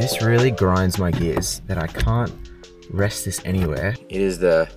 This really grinds my gears that I can't rest this anywhere. It is the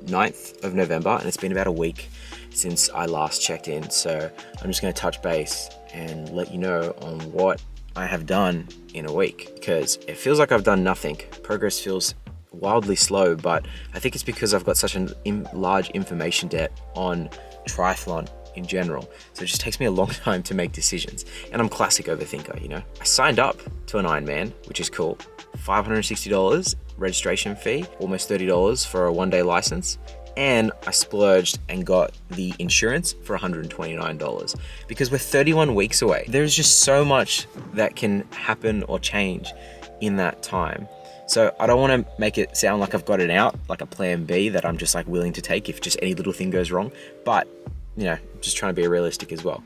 9th of November and it's been about a week since I last checked in. So I'm just going to touch base and let you know on what I have done in a week, because it feels like I've done nothing. Progress feels wildly slow, but I think it's because I've got such a large information debt on triathlon in general. So it just takes me a long time to make decisions. And I'm classic overthinker, you know. I signed up to an Ironman, which is cool. $560 registration fee, almost $30 for a one-day license. And I splurged and got the insurance for $129 because we're 31 weeks away. There's just so much that can happen or change in that time. So I don't want to make it sound like I've got it out, like a plan B that I'm just like willing to take if just any little thing goes wrong. But, you know, just trying to be realistic as well.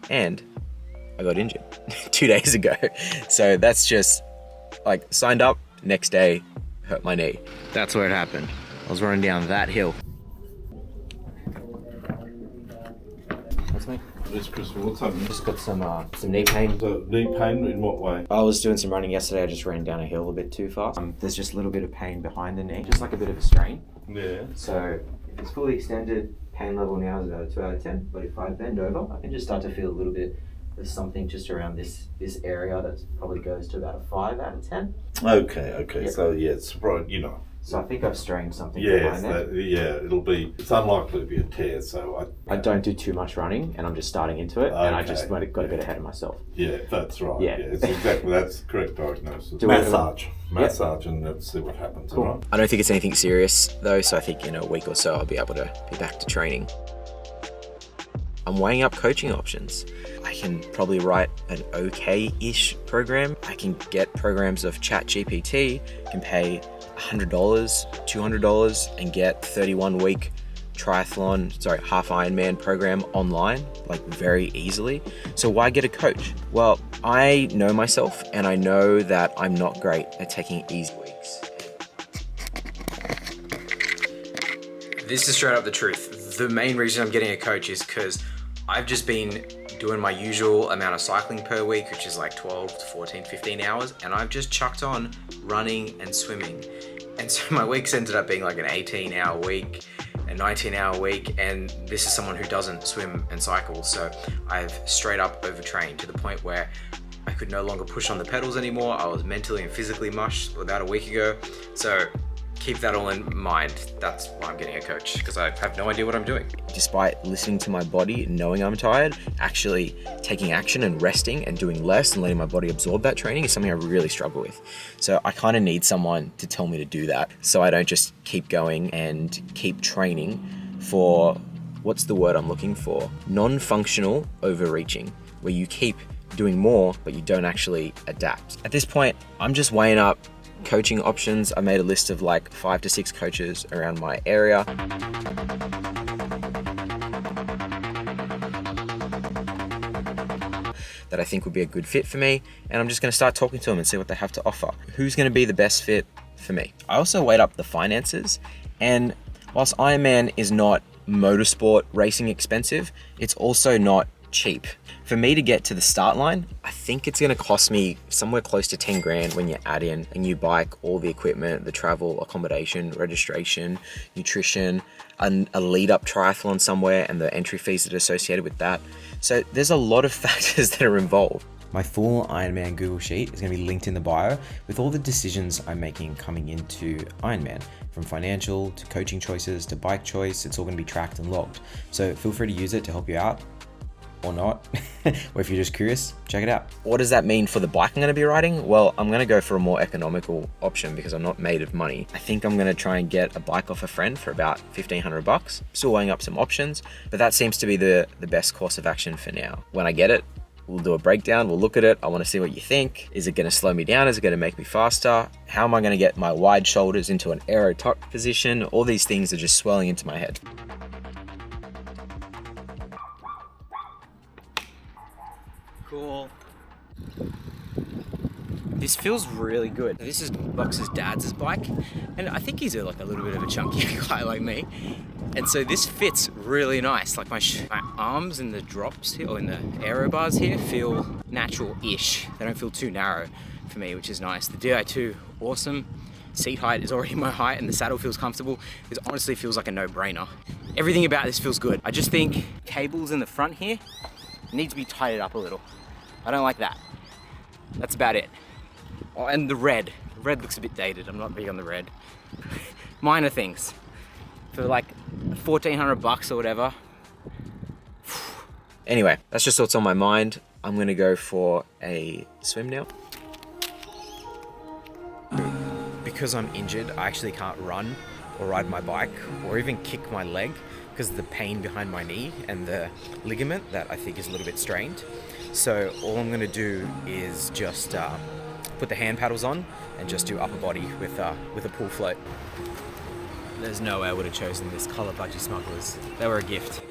And I got injured 2 days ago. So that's just like signed up, next day, hurt my knee. That's where it happened. I was running down that hill. That's me. Yes, Christopher, what's happening? Just got some knee pain. So, knee pain in what way? I was doing some running yesterday. I just ran down a hill a bit too fast. There's just a little bit of pain behind the knee, just like a bit of a strain. Yeah. So if it's fully extended, pain level now is about a 2 out of 10. But if I bend over, I can just start to feel a little bit of something just around this area that probably goes to about a 5 out of 10. Okay. Yep. So yeah, it's right, you know. So I think I've strained something Yes, behind there. it's unlikely to be a tear, so I don't do too much running and I'm just starting into it, and I just got a bit ahead of myself. Yeah, that's right. Yeah. That's the correct diagnosis. Do Massage and let's see what happens. Cool. All right. I don't think it's anything serious though, so I think in a week or so I'll be able to be back to training. I'm weighing up coaching options. I can probably write an okay-ish program. I can get programs of ChatGPT, can pay $100, $200 and get 31-week half Ironman program online, like very easily. So why get a coach? Well, I know myself and I know that I'm not great at taking easy weeks. This is straight up the truth. The main reason I'm getting a coach is because I've just been doing my usual amount of cycling per week, which is like 12 to 14, 15 hours. And I've just chucked on running and swimming. And so my weeks ended up being like an 18-hour week, a 19-hour week. And this is someone who doesn't swim and cycle. So I've straight up overtrained to the point where I could no longer push on the pedals anymore. I was mentally and physically mush about a week ago. So keep that all in mind. That's why I'm getting a coach, because I have no idea what I'm doing. Despite listening to my body, knowing I'm tired, actually taking action and resting and doing less and letting my body absorb that training is something I really struggle with. So I kind of need someone to tell me to do that, so I don't just keep going and keep training for, what's the word I'm looking for? Non-functional overreaching, where you keep doing more, but you don't actually adapt. At this point, I'm just weighing up coaching options. I made a list of like 5 to 6 coaches around my area. That I think would be a good fit for me, and I'm just going to start talking to them and see what they have to offer. Who's going to be the best fit for me? I also weighed up the finances, and whilst Ironman is not motorsport racing expensive, it's also not cheap. For me to get to the start line, I think it's going to cost me somewhere close to 10 grand when you add in a new bike, all the equipment, the travel, accommodation, registration, nutrition, a lead up triathlon somewhere, and the entry fees that are associated with that. So there's a lot of factors that are involved. My full Ironman Google Sheet is going to be linked in the bio with all the decisions I'm making coming into Ironman. From financial to coaching choices to bike choice, it's all going to be tracked and logged. So feel free to use it to help you out. Or not, or if you're just curious, check it out. What does that mean for the bike I'm going to be riding? Well, I'm going to go for a more economical option because I'm not made of money. I think I'm going to try and get a bike off a friend for about $1,500. Still weighing up some options, but that seems to be the best course of action for now. When I get it, we'll do a breakdown, we'll look at it. I want to see what you think. Is it going to slow me down? Is it going to make me faster? How am I going to get my wide shoulders into an aero tuck position? All these things are just swelling into my head. Cool. This feels really good. This is Box's dad's bike, and I think he's a little bit of a chunky guy like me. And so this fits really nice. Like my arms in the drops here, or in the aero bars here, feel natural-ish. They don't feel too narrow. for me, which is nice. The Di2, awesome. Seat height is already my height and the saddle feels comfortable. This honestly feels like a no-brainer. Everything about this feels good. I just think cables in the front here need to be tightened up a little. I don't like that. That's about it. Oh, and the red. The red looks a bit dated. I'm not big on the red. Minor things. For like 1,400 bucks or whatever. Anyway, that's just what's on my mind. I'm gonna go for a swim now. Because I'm injured, I actually can't run or ride my bike or even kick my leg because of the pain behind my knee and the ligament that I think is a little bit strained. So all I'm gonna do is just put the hand paddles on and just do upper body with a pull float. There's no way I would have chosen this color budgie smugglers. They were a gift.